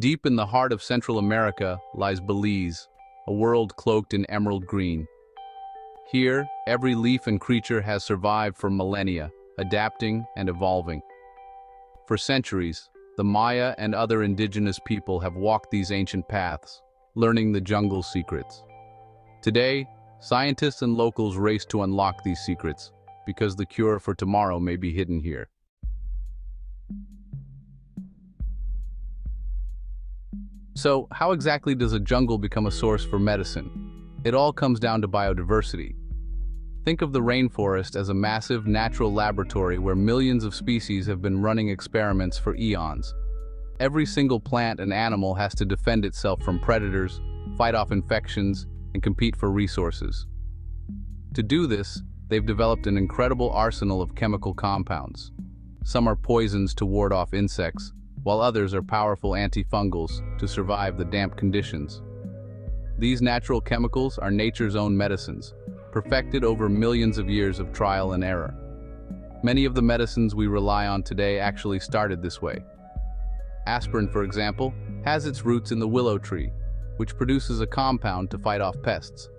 Deep in the heart of Central America lies Belize, a world cloaked in emerald green. Here, every leaf and creature has survived for millennia, adapting and evolving. For centuries, the Maya and other indigenous people have walked these ancient paths, learning the jungle's secrets. Today, scientists and locals race to unlock these secrets, because the cure for tomorrow may be hidden here. So, how exactly does a jungle become a source for medicine? It all comes down to biodiversity. Think of the rainforest as a massive natural laboratory where millions of species have been running experiments for eons. Every single plant and animal has to defend itself from predators, fight off infections, and compete for resources. To do this, they've developed an incredible arsenal of chemical compounds. Some are poisons to ward off insects, while others are powerful antifungals to survive the damp conditions. These natural chemicals are nature's own medicines, perfected over millions of years of trial and error. Many of the medicines we rely on today actually started this way. Aspirin, for example, has its roots in the willow tree, which produces a compound to fight off pests.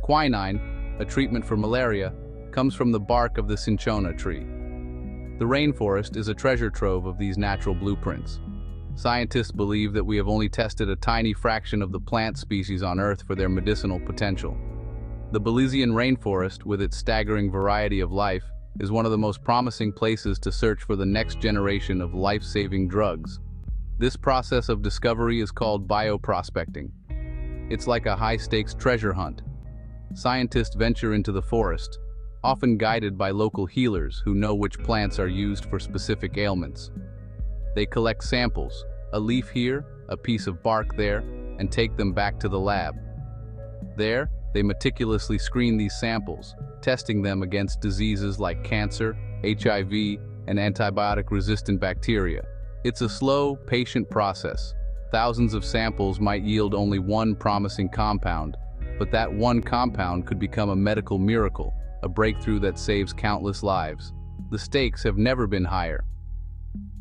Quinine, a treatment for malaria, comes from the bark of the cinchona tree. The rainforest is a treasure trove of these natural blueprints. Scientists believe that we have only tested a tiny fraction of the plant species on Earth for their medicinal potential. The Belizean rainforest, with its staggering variety of life, is one of the most promising places to search for the next generation of life-saving drugs. This process of discovery is called bioprospecting. It's like a high-stakes treasure hunt. Scientists venture into the forest, often guided by local healers who know which plants are used for specific ailments. They collect samples, a leaf here, a piece of bark there, and take them back to the lab. There, they meticulously screen these samples, testing them against diseases like cancer, HIV, and antibiotic-resistant bacteria. It's a slow, patient process. Thousands of samples might yield only one promising compound, but that one compound could become a medical miracle, a breakthrough that saves countless lives. The stakes have never been higher.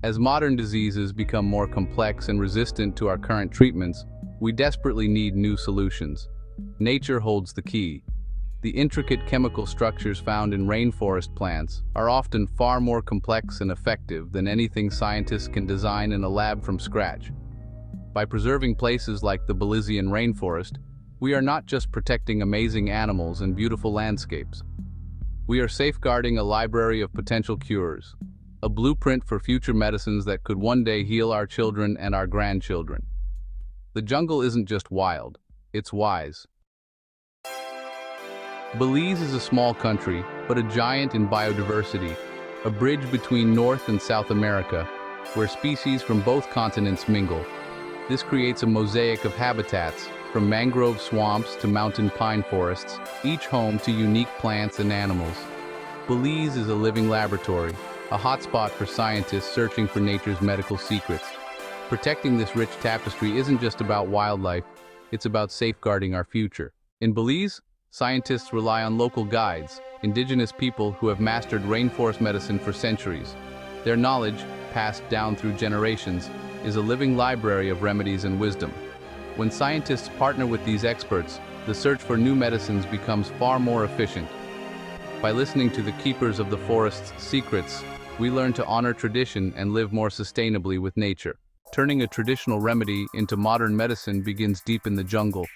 As modern diseases become more complex and resistant to our current treatments, we desperately need new solutions. Nature holds the key. The intricate chemical structures found in rainforest plants are often far more complex and effective than anything scientists can design in a lab from scratch. By preserving places like the Belizean rainforest, we are not just protecting amazing animals and beautiful landscapes. We are safeguarding a library of potential cures, a blueprint for future medicines that could one day heal our children and our grandchildren. The jungle isn't just wild, it's wise. Belize is a small country, but a giant in biodiversity, a bridge between North and South America, where species from both continents mingle. This creates a mosaic of habitats, from mangrove swamps to mountain pine forests, each home to unique plants and animals. Belize is a living laboratory, a hotspot for scientists searching for nature's medical secrets. Protecting this rich tapestry isn't just about wildlife, it's about safeguarding our future. In Belize, scientists rely on local guides, indigenous people who have mastered rainforest medicine for centuries. Their knowledge, passed down through generations, is a living library of remedies and wisdom. When scientists partner with these experts, the search for new medicines becomes far more efficient. By listening to the keepers of the forest's secrets, we learn to honor tradition and live more sustainably with nature. Turning a traditional remedy into modern medicine begins deep in the jungle,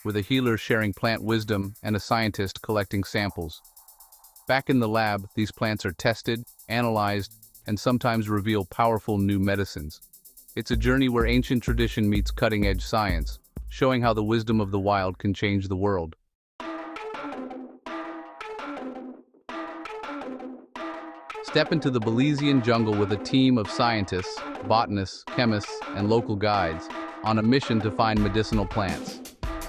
with a healer sharing plant wisdom and a scientist collecting samples. Back in the lab, these plants are tested, analyzed, and sometimes reveal powerful new medicines. It's a journey where ancient tradition meets cutting-edge science, showing how the wisdom of the wild can change the world. Step into the Belizean jungle with a team of scientists, botanists, chemists, and local guides on a mission to find medicinal plants.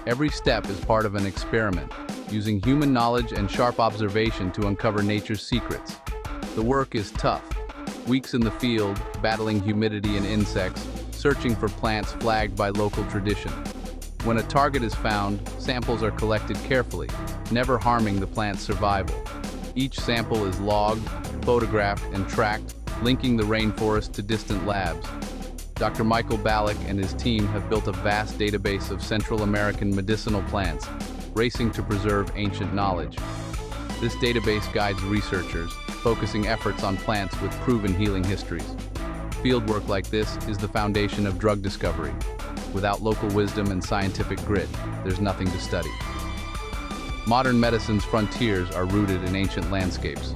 Every step is part of an experiment, using human knowledge and sharp observation to uncover nature's secrets. The work is tough. Weeks in the field, battling humidity and insects, searching for plants flagged by local tradition. When a target is found, samples are collected carefully, never harming the plant's survival. Each sample is logged, photographed, and tracked, linking the rainforest to distant labs. Dr. Michael Ballack and his team have built a vast database of Central American medicinal plants, racing to preserve ancient knowledge. This database guides researchers, focusing efforts on plants with proven healing histories. Fieldwork like this is the foundation of drug discovery. Without local wisdom and scientific grit, there's nothing to study. Modern medicine's frontiers are rooted in ancient landscapes.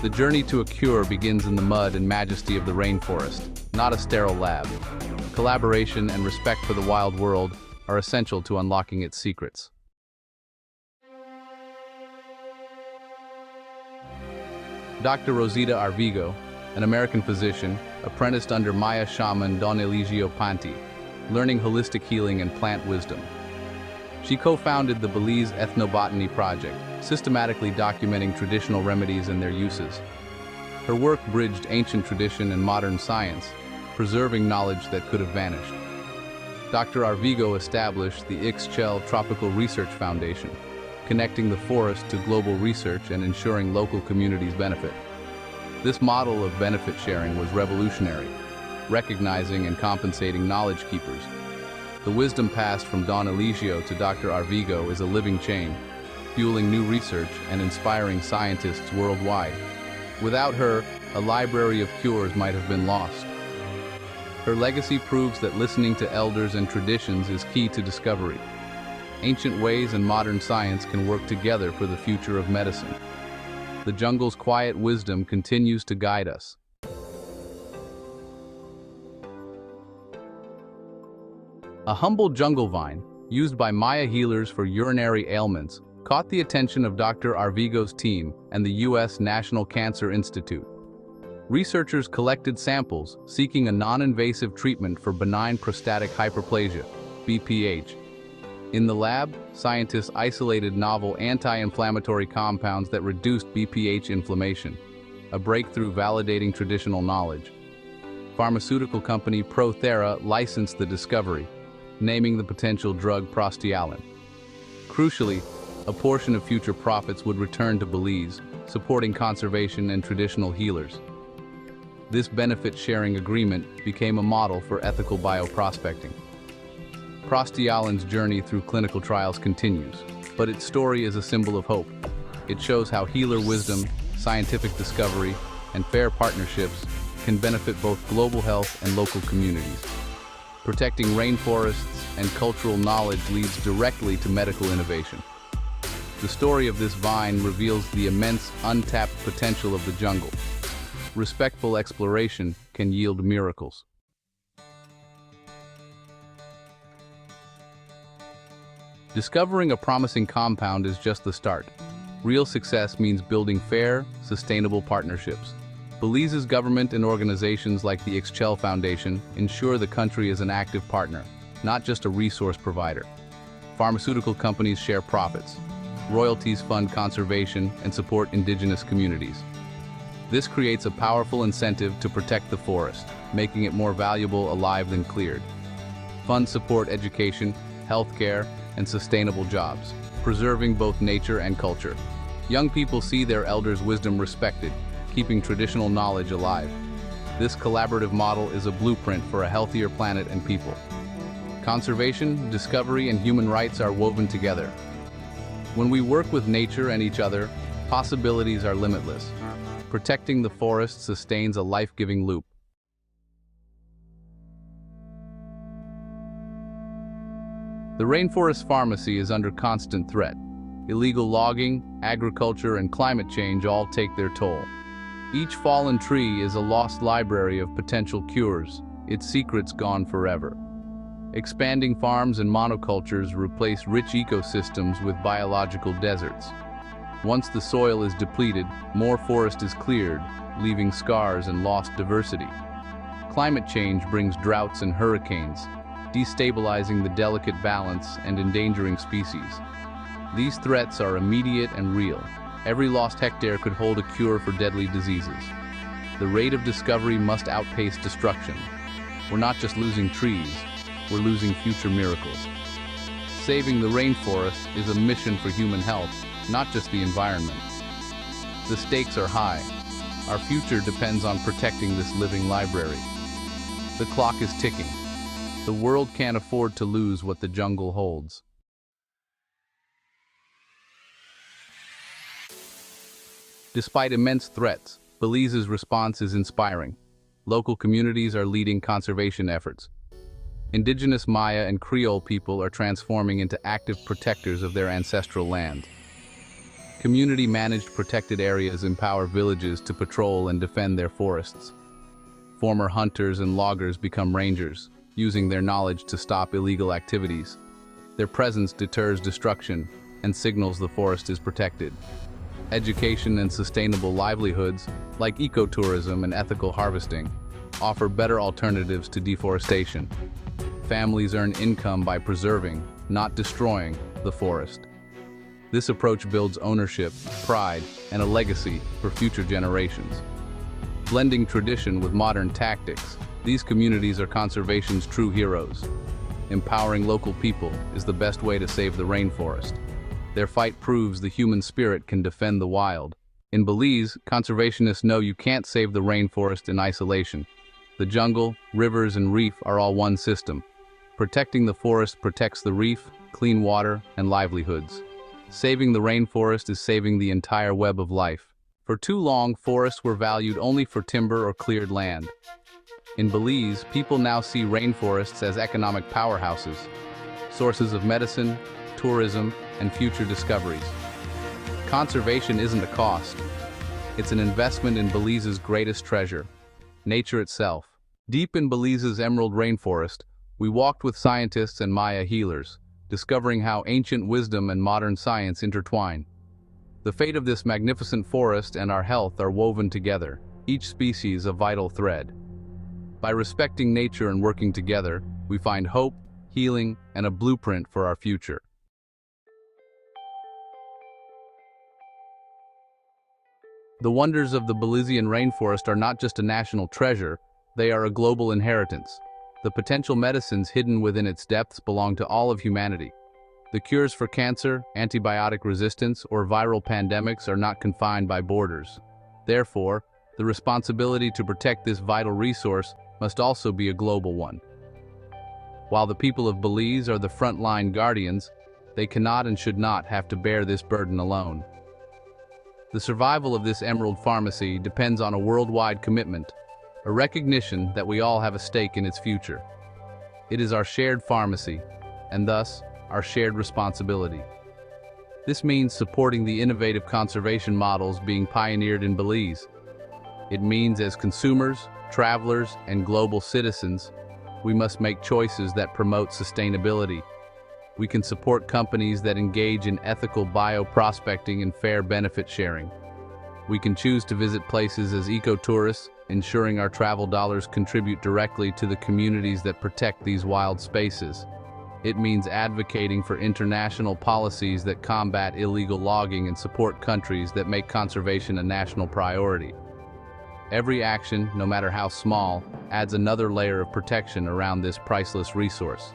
The journey to a cure begins in the mud and majesty of the rainforest, not a sterile lab. Collaboration and respect for the wild world are essential to unlocking its secrets. Dr. Rosita Arvigo, an American physician, apprenticed under Maya shaman Don Eligio Panti, learning holistic healing and plant wisdom. She co-founded the Belize Ethnobotany Project, systematically documenting traditional remedies and their uses. Her work bridged ancient tradition and modern science, preserving knowledge that could have vanished. Dr. Arvigo established the Ixchel Tropical Research Foundation, connecting the forest to global research and ensuring local communities benefit. This model of benefit sharing was revolutionary, recognizing and compensating knowledge keepers. The wisdom passed from Don Eligio to Dr. Arvigo is a living chain, fueling new research and inspiring scientists worldwide. Without her, a library of cures might have been lost. Her legacy proves that listening to elders and traditions is key to discovery. Ancient ways and modern science can work together for the future of medicine. The jungle's quiet wisdom continues to guide us. A humble jungle vine, used by Maya healers for urinary ailments, caught the attention of Dr. Arvigo's team and the U.S. National Cancer Institute. Researchers collected samples seeking a non-invasive treatment for benign prostatic hyperplasia, BPH. In the lab, scientists isolated novel anti-inflammatory compounds that reduced BPH inflammation, a breakthrough validating traditional knowledge. Pharmaceutical company ProThera licensed the discovery, naming the potential drug Prostialin. Crucially, a portion of future profits would return to Belize, supporting conservation and traditional healers. This benefit-sharing agreement became a model for ethical bioprospecting. Prostialin's journey through clinical trials continues, but its story is a symbol of hope. It shows how healer wisdom, scientific discovery, and fair partnerships can benefit both global health and local communities. Protecting rainforests and cultural knowledge leads directly to medical innovation. The story of this vine reveals the immense untapped potential of the jungle. Respectful exploration can yield miracles. Discovering a promising compound is just the start. Real success means building fair, sustainable partnerships. Belize's government and organizations like the Ixchel Foundation ensure the country is an active partner, not just a resource provider. Pharmaceutical companies share profits. Royalties fund conservation and support indigenous communities. This creates a powerful incentive to protect the forest, making it more valuable alive than cleared. Funds support education, healthcare, and sustainable jobs, preserving both nature and culture. Young people see their elders' wisdom respected, keeping traditional knowledge alive. This collaborative model is a blueprint for a healthier planet and people. Conservation, discovery, and human rights are woven together. When we work with nature and each other, possibilities are limitless. Protecting the forest sustains a life-giving loop. The rainforest pharmacy is under constant threat. Illegal logging, agriculture, and climate change all take their toll. Each fallen tree is a lost library of potential cures, its secrets gone forever. Expanding farms and monocultures replace rich ecosystems with biological deserts. Once the soil is depleted, more forest is cleared, leaving scars and lost diversity. Climate change brings droughts and hurricanes, destabilizing the delicate balance and endangering species. These threats are immediate and real. Every lost hectare could hold a cure for deadly diseases. The rate of discovery must outpace destruction. We're not just losing trees, we're losing future miracles. Saving the rainforest is a mission for human health, not just the environment. The stakes are high. Our future depends on protecting this living library. The clock is ticking. The world can't afford to lose what the jungle holds. Despite immense threats, Belize's response is inspiring. Local communities are leading conservation efforts. Indigenous Maya and Creole people are transforming into active protectors of their ancestral land. Community-managed protected areas empower villages to patrol and defend their forests. Former hunters and loggers become rangers, using their knowledge to stop illegal activities. Their presence deters destruction and signals the forest is protected. Education and sustainable livelihoods, like ecotourism and ethical harvesting, offer better alternatives to deforestation. Families earn income by preserving, not destroying, the forest. This approach builds ownership, pride, and a legacy for future generations. Blending tradition with modern tactics, these communities are conservation's true heroes. Empowering local people is the best way to save the rainforest. Their fight proves the human spirit can defend the wild. In Belize, conservationists know you can't save the rainforest in isolation. The jungle, rivers, and reef are all one system. Protecting the forest protects the reef, clean water, and livelihoods. Saving the rainforest is saving the entire web of life. For too long, forests were valued only for timber or cleared land. In Belize, people now see rainforests as economic powerhouses, sources of medicine, tourism, and future discoveries. Conservation isn't a cost. It's an investment in Belize's greatest treasure, nature itself. Deep in Belize's emerald rainforest, we walked with scientists and Maya healers, discovering how ancient wisdom and modern science intertwine. The fate of this magnificent forest and our health are woven together, each species a vital thread. By respecting nature and working together, we find hope, healing, and a blueprint for our future. The wonders of the Belizean rainforest are not just a national treasure, they are a global inheritance. The potential medicines hidden within its depths belong to all of humanity. The cures for cancer, antibiotic resistance, or viral pandemics are not confined by borders. Therefore, the responsibility to protect this vital resource must also be a global one. While the people of Belize are the frontline guardians, they cannot and should not have to bear this burden alone. The survival of this emerald pharmacy depends on a worldwide commitment, a recognition that we all have a stake in its future. It is our shared pharmacy, and thus, our shared responsibility. This means supporting the innovative conservation models being pioneered in Belize. It means as consumers, travelers, and global citizens, we must make choices that promote sustainability. We can support companies that engage in ethical bioprospecting and fair benefit sharing. We can choose to visit places as ecotourists, ensuring our travel dollars contribute directly to the communities that protect these wild spaces. It means advocating for international policies that combat illegal logging and support countries that make conservation a national priority. Every action, no matter how small, adds another layer of protection around this priceless resource.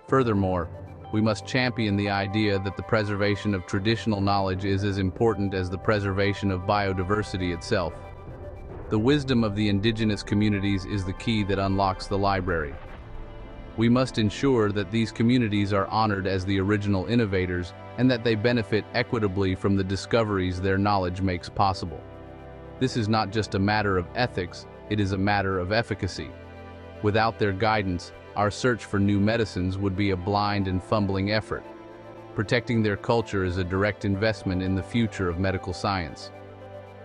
Furthermore, we must champion the idea that the preservation of traditional knowledge is as important as the preservation of biodiversity itself. The wisdom of the indigenous communities is the key that unlocks the library. We must ensure that these communities are honored as the original innovators and that they benefit equitably from the discoveries their knowledge makes possible. This is not just a matter of ethics, it is a matter of efficacy. Without their guidance, our search for new medicines would be a blind and fumbling effort. Protecting their culture is a direct investment in the future of medical science.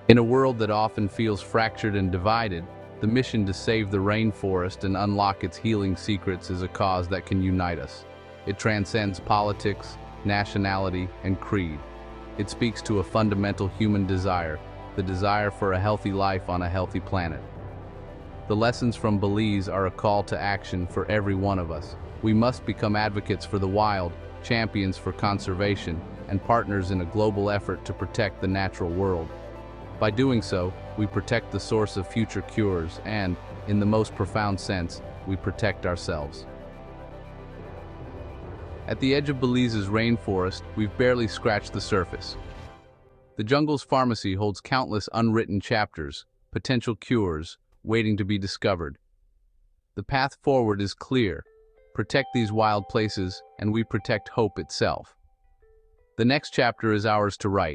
In a world that often feels fractured and divided, the mission to save the rainforest and unlock its healing secrets is a cause that can unite us. It transcends politics, nationality, and creed. It speaks to a fundamental human desire, the desire for a healthy life on a healthy planet. The lessons from Belize are a call to action for every one of us. We must become advocates for the wild, champions for conservation, and partners in a global effort to protect the natural world. By doing so, we protect the source of future cures and, in the most profound sense, we protect ourselves. At the edge of Belize's rainforest, we've barely scratched the surface. The jungle's pharmacy holds countless unwritten chapters, potential cures, waiting to be discovered. The path forward is clear. Protect these wild places, and we protect hope itself. The next chapter is ours to write.